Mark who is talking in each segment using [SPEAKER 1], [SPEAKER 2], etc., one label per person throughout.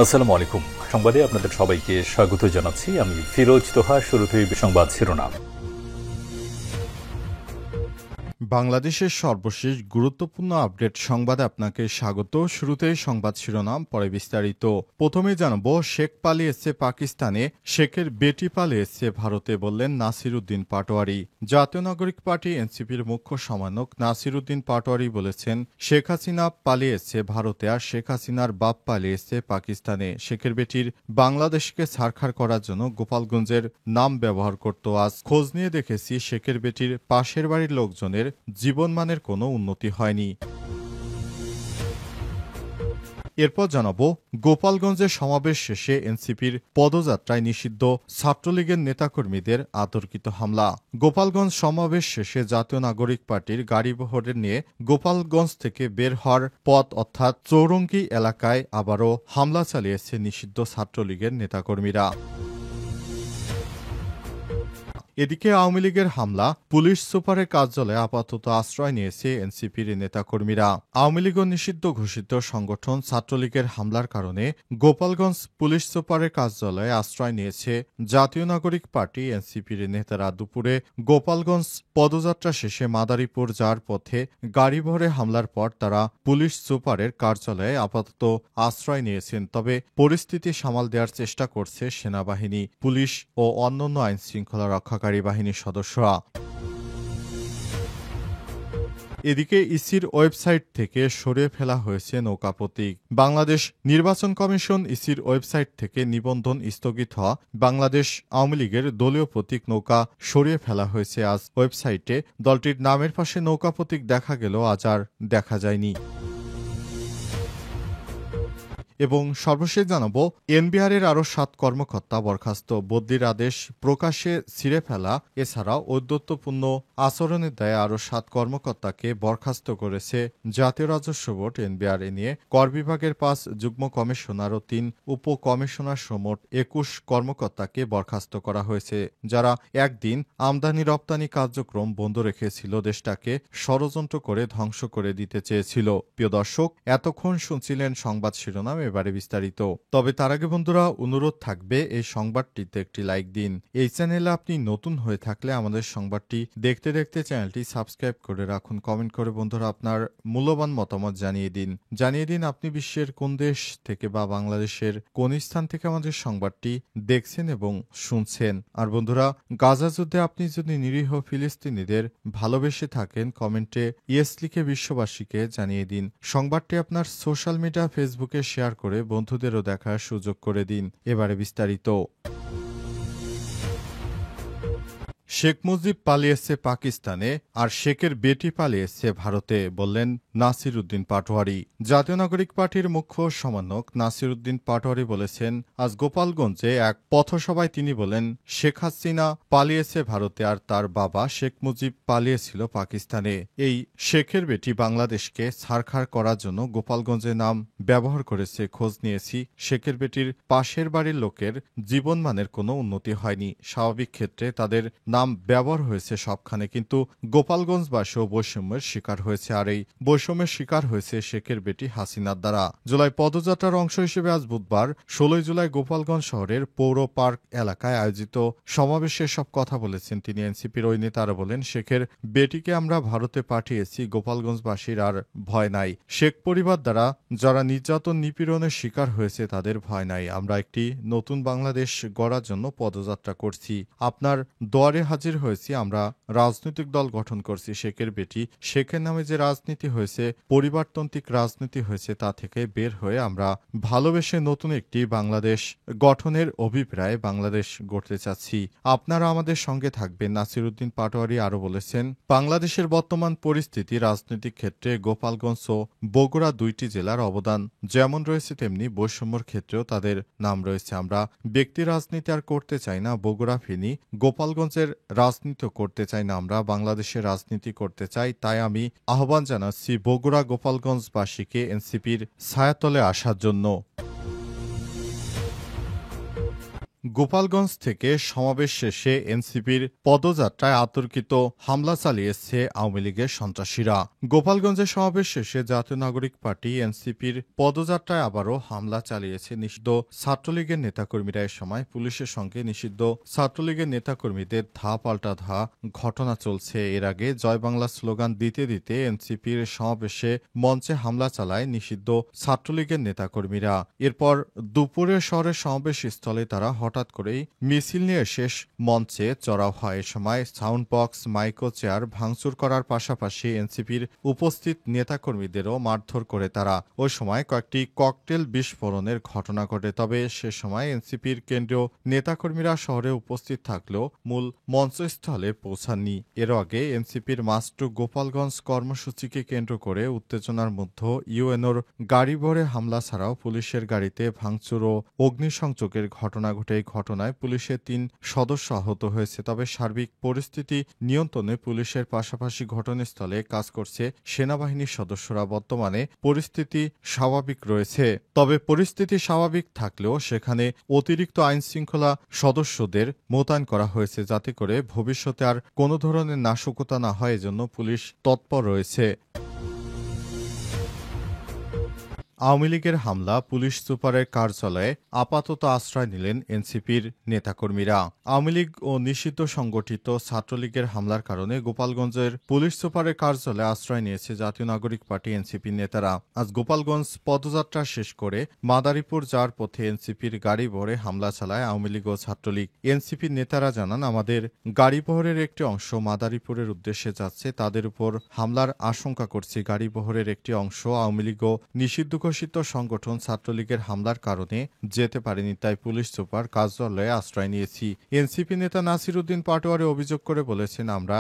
[SPEAKER 1] আসসালামু আলাইকুম। সংবাদে আপনাদের সবাইকে স্বাগত জানাচ্ছি। আমি ফিরোজ তোহা। শুরুতেই সংবাদ শিরোনাম।
[SPEAKER 2] বাংলাদেশের সর্বশেষ গুরুত্বপূর্ণ আপডেট সংবাদে আপনাকে স্বাগত। শুরুতেই সংবাদ শিরোনাম, পরে বিস্তারিত। প্রথমে জানাবো, শেখ পালিয়েছে পাকিস্তানে, শেখের বেটি পালিয়েছে ভারতে, বললেন নাসির উদ্দিন পাটোয়ারি। জাতীয় নাগরিক পার্টি এনসিপির মুখ্য সমন্বয়ক নাসির উদ্দিন পাটোয়ারি বলেছেন, শেখ হাসিনা পালিয়েছে ভারতে আর শেখ হাসিনার বাপ পালিয়েছে পাকিস্তানে। শেখের বেটির বাংলাদেশকে ছারখাড় করার জন্য গোপালগঞ্জের নাম ব্যবহার করত। আজ খোঁজ নিয়ে দেখেছি শেখের বেটির পাশের বাড়ির লোকজনের জীবনমানের কোনো উন্নতি হয়নি। এরপর জানাবো, গোপালগঞ্জের সমাবেশ শেষে এনসিপির পদযাত্রায় নিষিদ্ধ ছাত্রলীগের নেতাকর্মীদের আতর্কিত হামলা। গোপালগঞ্জ সমাবেশ শেষে জাতীয় নাগরিক পার্টির গাড়িবহর নিয়ে গোপালগঞ্জ থেকে বের হওয়ার পথ অর্থাৎ চৌরঙ্গি এলাকায় আবারও হামলা চালিয়েছে নিষিদ্ধ ছাত্রলীগের নেতাকর্মীরা। এদিকে আওয়ামী লীগের হামলা, পুলিশ সুপারের কার্যালয়ে আপাতত আশ্রয় নিয়েছে এনসিপির নেতাকর্মীরা। আওয়ামী লীগ নিষিদ্ধ ঘোষিত সংগঠন ছাত্রলীগের হামলার কারণে গোপালগঞ্জ পুলিশ সুপারের কার্যালয়ে আশ্রয় নিয়েছে জাতীয় নাগরিক পার্টি এনসিপির নেতারা। দুপুরে গোপালগঞ্জ পদযাত্রা শেষে মাদারীপুর যাওয়ার পথে গাড়িভরে হামলার পর তারা পুলিশ সুপারের কার্যালয়ে আপাতত আশ্রয় নিয়েছেন। তবে পরিস্থিতি সামাল দেওয়ার চেষ্টা করছে সেনাবাহিনী, পুলিশ ও অন্যান্য আইন শৃঙ্খলা রক্ষাকারী বাহিনীর সদস্যরা। এদিকে ইসির ওয়েবসাইট থেকে সরিয়ে ফেলা হয়েছে নৌকা প্রতীক। বাংলাদেশ নির্বাচন কমিশন ইসির ওয়েবসাইট থেকে নিবন্ধন স্থগিত হওয়া বাংলাদেশ আওয়ামী লীগের দলীয় প্রতীক নৌকা সরিয়ে ফেলা হয়েছে। আজ ওয়েবসাইটে দলটির নামের পাশে নৌকা প্রতীক দেখা গেলেও আজ আর দেখা যায়নি। এবং সর্বশেষ জানাবো, এনবিআরের আরও 7 কর্মকর্তা বরখাস্ত, বদলির আদেশ প্রকাশ্যে ছিঁড়ে ফেলা এছাড়াও ঔদ্ধত্যপূর্ণ আচরণের দায়ে আরও 7 কর্মকর্তাকে বরখাস্ত করেছে জাতীয় রাজস্ব বোর্ড এনবিআর। এ নিয়ে কর বিভাগের 5 যুগ্ম কমিশনার ও 3 উপ কমিশনার মোট 21 কর্মকর্তাকে বরখাস্ত করা হয়েছে, যারা একদিন আমদানি রপ্তানি কার্যক্রম বন্ধ রেখেছিল, দেশটাকে ষড়যন্ত্র করে ধ্বংস করে দিতে চেয়েছিল। প্রিয় দর্শক, এতক্ষণ শুনছিলেন সংবাদ শিরোনাম, এবারে বিস্তারিত। তবে তার আগে বন্ধুরা, অনুরোধ থাকবে এই সংবাদটিতে একটি লাইক দিন। এই চ্যানেলে আপনি নতুন হয়ে থাকলে আমাদের সংবাদটি দেখতে দেখতে চ্যানেলটি সাবস্ক্রাইব করে রাখুন। কমেন্ট করে বন্ধুরা আপনার মূল্যবান মতামত জানিয়ে দিন আপনি বিশ্বের কোন দেশ থেকে বা বাংলাদেশের কোন স্থান থেকে আমাদের সংবাদটি দেখছেন এবং শুনছেন। আর বন্ধুরা, গাজা যুদ্ধে আপনি যদি নিরীহ ফিলিস্তিনিদের ভালোবেসে থাকেন, কমেন্টে ইয়েস লিখে বিশ্ববাসীকে জানিয়ে দিন। সংবাদটি আপনার সোশ্যাল মিডিয়া ফেসবুকে শেয়ার করে বন্ধুদেরও দেখার সুযোগ করে দিন। এবারে বিস্তারিত। শেখ মুজিব পালিয়েছে পাকিস্তানে আর শেখের বেটি পালিয়েছে ভারতে, বললেন নাসির উদ্দিন পাটোয়ারি। জাতীয় নাগরিক পার্টির মুখ্য সমন্বয়ক নাসির উদ্দিন পাটোয়ারি বলেছেন, আজ গোপালগঞ্জে এক পথসভায় তিনি বলেন, শেখ হাসিনা পালিয়েছে ভারতে আর তার বাবা শেখ মুজিব পালিয়েছিল পাকিস্তানে। এই শেখের বেটি বাংলাদেশকে ছারখাড় করার জন্য গোপালগঞ্জের নাম ব্যবহার করেছে। খোঁজ নিয়েছি শেখের বেটির পাশের বাড়ির লোকের জীবনমানের কোনো উন্নতি হয়নি। স্বাভাবিক ক্ষেত্রে তাদের নাম ব্যবহার হয়েছে সবখানে, কিন্তু গোপালগঞ্জবাসীও বৈষম্যের শিকার হয়েছে, আর এই বৈষম্যের শিকার হয়েছে শেখের বেটি হাসিনার দ্বারা। জুলাই পদযাত্রার অংশ হিসেবে আজ বুধবার 16 জুলাই গোপালগঞ্জ শহরের পৌর পার্ক এলাকায় আয়োজিত সমাবেশে সব কথা বলেছেন তিনি। এনসিপির ওই নেতারা বলেন, শেখের বেটিকে আমরা ভারতে পাঠিয়েছি, গোপালগঞ্জবাসীর আর ভয় নাই। শেখ পরিবার দ্বারা যারা নির্যাতন নিপীড়নের শিকার হয়েছে তাদের ভয় নাই। আমরা একটি নতুন বাংলাদেশ গড়ার জন্য পদযাত্রা করছি, আপনার দোয়ারে হাজির হয়েছি। আমরা রাজনৈতিক দল গঠন করছি। শেখের বেটি, শেখের নামে যে রাজনীতি হয়েছে, পরিবারতান্ত্রিক রাজনীতি হয়েছে, তা থেকে বের হয়ে আমরা ভালোবেসে নতুন একটি বাংলাদেশ গঠনের অভিপ্রায়ে বাংলাদেশ গড়তে চাচ্ছি। আপনারা আমাদের সঙ্গে থাকবেন। নাসির উদ্দিন পাটোয়ারি আরও বলেছেন, বাংলাদেশের বর্তমান পরিস্থিতি রাজনৈতিক ক্ষেত্রে গোপালগঞ্জ ও বগুড়া 2টি জেলার অবদান যেমন রয়েছে, তেমনি বৈষম্যর ক্ষেত্রেও তাদের নাম রয়েছে। আমরা ব্যক্তি রাজনীতি আর করতে চাই না, বগুড়া ফেনী গোপালগঞ্জের রাজনীতি করতে চাই না, আমরা বাংলাদেশের রাজনীতি করতে চাই। তাই আমি আহ্বান জানাচ্ছি বগুড়া গোপালগঞ্জবাসীকে এনসিপির ছায়াতলে আসার জন্য। গোপালগঞ্জ থেকে সমাবেশ শেষে এনসিপির পদযাত্রায় অতর্কিত হামলা চালিয়েছে আওয়ামী লীগের সন্ত্রাসীরা। গোপালগঞ্জে সমাবেশ শেষে জাতীয় নাগরিক পার্টি এনসিপির পদযাত্রায় আবারও হামলা চালিয়েছে নিষিদ্ধ ছাত্রলীগের নেতাকর্মীরা। এ সময় পুলিশের সঙ্গে নিষিদ্ধ ছাত্রলীগের নেতাকর্মীদের ধা পাল্টা ধা ঘটনা চলছে। এর আগে জয় বাংলা স্লোগান দিতে দিতে এনসিপির সমাবেশে মঞ্চে হামলা চালায় নিষিদ্ধ ছাত্রলীগের নেতাকর্মীরা। এরপর দুপুরে শহরের সমাবেশ স্থলে তারা হঠাৎ করেই মিছিল নিয়ে শেষ মঞ্চে চড়াও হয়। এ সময় সাউন্ড বক্স, মাইক ও চেয়ার ভাঙচুর করার পাশাপাশি এনসিপির উপস্থিত নেতাকর্মীদেরও মারধর করে তারা। ওই সময় কয়েকটি ককটেল বিস্ফোরণের ঘটনা ঘটে। তবে সে সময় এনসিপির কেন্দ্রীয় নেতাকর্মীরা শহরে উপস্থিত থাকলেও মূল মঞ্চস্থলে পৌঁছাননি। এর আগে এনসিপির মার্চ টু গোপালগঞ্জ কর্মসূচিকে কেন্দ্র করে উত্তেজনার মধ্যে ইউএনওর গাড়ি ভরে হামলা ছাড়াও পুলিশের গাড়িতে ভাঙচুর ও অগ্নিসংযোগের ঘটনা ঘটে। এই ঘটনায় পুলিশের ৩ সদস্য আহত হয়েছে। তবে সার্বিক পরিস্থিতি নিয়ন্ত্রণে পুলিশের পাশাপাশি ঘটনাস্থলে কাজ করছে সেনাবাহিনীর সদস্যরা। বর্তমানে পরিস্থিতি স্বাভাবিক রয়েছে। তবে পরিস্থিতি স্বাভাবিক থাকলেও সেখানে অতিরিক্ত আইনশৃঙ্খলা সদস্যদের মোতায়েন করা হয়েছে যাতে করে ভবিষ্যতে আর কোনো ধরনের নাশকতা না হয়, এজন্য পুলিশ তৎপর রয়েছে। আওয়ামী লীগের হামলা, পুলিশ সুপারের কার্যালয়ে আপাতত আশ্রয় নিলেন এনসিপির নেতাকর্মীরা। আওয়ামী লীগ ও নিষিদ্ধ সংগঠিত ছাত্রলীগের হামলার কারণে গোপালগঞ্জের পুলিশ সুপারের কার্যালয়ে আশ্রয় নিয়েছে জাতীয় নাগরিক পার্টি এনসিপির নেতারা। আজ গোপালগঞ্জ পদযাত্রা শেষ করে মাদারীপুর যাওয়ার পথে এনসিপির গাড়ি ভরে হামলা চালায় আওয়ামী লীগ ও ছাত্রলীগ। এনসিপির নেতারা জানান, আমাদের গাড়ি বহরের একটি অংশ মাদারীপুরের উদ্দেশ্যে যাচ্ছে, তাদের উপর হামলার আশঙ্কা করছি। গাড়ি বহরের একটি অংশ আওয়ামী লীগ ও নিষিদ্ধ ঘোষিত সংগঠন ছাত্রলীগের হামলার কারণে যেতে পারেনি, তাই পুলিশ সুপার কার্যালয়ে আশ্রয় নিয়েছি। এনসিপি নেতা নাসির উদ্দিন পাটোয়ারি অভিযোগ করে বলেছেন, আমরা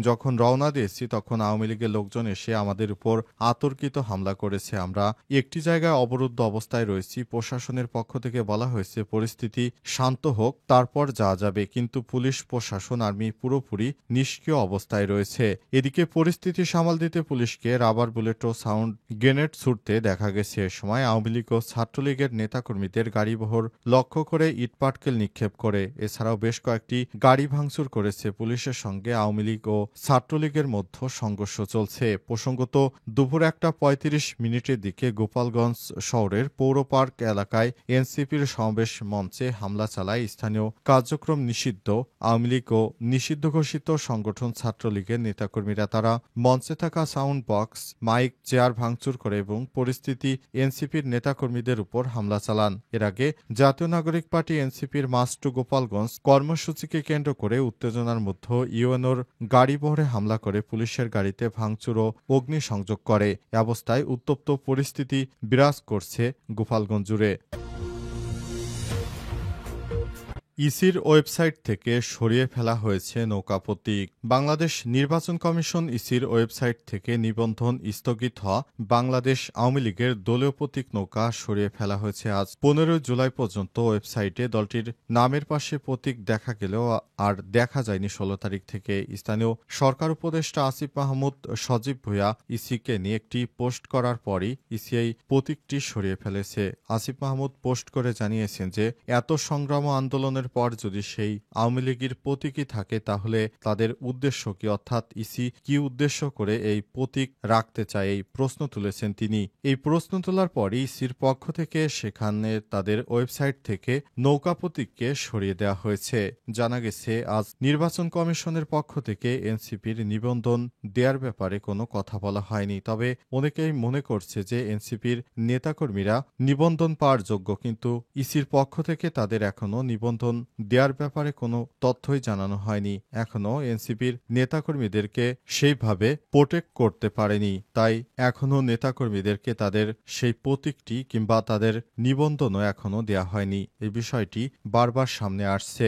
[SPEAKER 2] যখন রওনা দিয়েছি তখন আওয়ামী লীগের লোকজন এসে আমাদের উপর অতর্কিত হামলা করেছে। আমরা একটি জায়গায় অবরুদ্ধ অবস্থায় রয়েছি। প্রশাসনের পক্ষ থেকে বলা হয়েছে পরিস্থিতি শান্ত হোক, তারপর যাওয়া যাবে, কিন্তু পুলিশ প্রশাসন, আর্মি পুরোপুরি নিষ্ক্রিয় অবস্থায় রয়েছে। এদিকে পরিস্থিতি সামাল দিতে পুলিশকে রাবার বুলেট ও সাউন্ড গ্রেনেড ছুড়তে দেখা গেছে। এ সময় আওয়ামী লীগ ও ছাত্রলীগের নেতাকর্মীদের গাড়িবহর লক্ষ্য করে ইটপাটকেল নিক্ষেপ করে। এছাড়াও বেশ কয়েকটি গাড়ি ভাঙচুর করেছে। পুলিশের সঙ্গে আওয়ামী লীগ ও ছাত্রলীগের মধ্যে সংঘর্ষ চলছে। প্রসঙ্গত, দুপুর 1:35 দিকে গোপালগঞ্জ শহরের পৌর পার্ক এলাকায় এনসিপির সমাবেশ মঞ্চে হামলা চালায় স্থানীয় কার্যক্রম নিষিদ্ধ আওয়ামী লীগ ও নিষিদ্ধ ঘোষিত সংগঠন ছাত্রলীগের নেতাকর্মীরা। তারা মঞ্চে থাকা সাউন্ড বক্স, মাইক, চেয়ার ভাঙচুর করে এবং পরিস্থিতি এনসিপির নেতাকর্মীদের উপর হামলা চালান। এর আগে জাতীয় নাগরিক পার্টি এনসিপির মার্চ টু গোপালগঞ্জ কর্মসূচিকে কেন্দ্র করে উত্তেজনার মধ্যে ইউএনওর গাড়ি বহরে হামলা করে পুলিশের গাড়িতে ভাঙচুর ও অগ্নিসংযোগ করে। এ অবস্থায় উত্তপ্ত পরিস্থিতি বিরাজ করছে গোপালগঞ্জ জুড়ে। ইসির ওয়েবসাইট থেকে সরিয়ে ফেলা হয়েছে নৌকা প্রতীক। বাংলাদেশ নির্বাচন কমিশন ইসির ওয়েবসাইট থেকে নিবন্ধন স্থগিত হওয়া বাংলাদেশ আওয়ামী লীগের দলীয় প্রতীক নৌকা সরিয়ে ফেলা হয়েছে। আজ 15 জুলাই পর্যন্ত ওয়েবসাইটে দলটির নামের পাশে প্রতীক দেখা গেলেও আর দেখা যায়নি 16 তারিখ থেকে। স্থানীয় সরকার উপদেষ্টা আসিফ মাহমুদ সজীব ভুঁইয়া ইসিকে নিয়ে একটি পোস্ট করার পরই ইসি এই প্রতীকটি সরিয়ে ফেলেছে। আসিফ মাহমুদ পোস্ট করে জানিয়েছেন যে এত সংগ্রাম ও আন্দোলনের পর যদি সেই আওয়ামী লীগের প্রতীকই থাকে তাহলে তাদের উদ্দেশ্য কি, অর্থাৎ ইসি কি উদ্দেশ্য করে এই প্রতীক রাখতে চায়, এই প্রশ্ন তুলেছেন তিনি। এই প্রশ্ন তোলার পরই ইসির পক্ষ থেকে সেখানে তাদের ওয়েবসাইট থেকে নৌকা প্রতীককে সরিয়ে দেওয়া হয়েছে। জানা গেছে, আজ নির্বাচন কমিশনের পক্ষ থেকে এনসিপির নিবন্ধন দেওয়ার ব্যাপারে কোনো কথা বলা হয়নি। তবে অনেকেই মনে করছে যে এনসিপির নেতাকর্মীরা নিবন্ধন পাওয়ার যোগ্য, কিন্তু ইসির পক্ষ থেকে তাদের এখনো নিবন্ধন দেওয়ার ব্যাপারে কোনো তথ্যই জানানো হয়নি। এখনো এনসিপির নেতাকর্মীদেরকে সেইভাবে প্রোটেক্ট করতে পারেনি, তাই এখনো নেতাকর্মীদেরকে তাদের সেই প্রতীকটি কিংবা তাদের নিবন্ধনও এখনো দেওয়া হয়নি। এই বিষয়টি বারবার সামনে আসছে।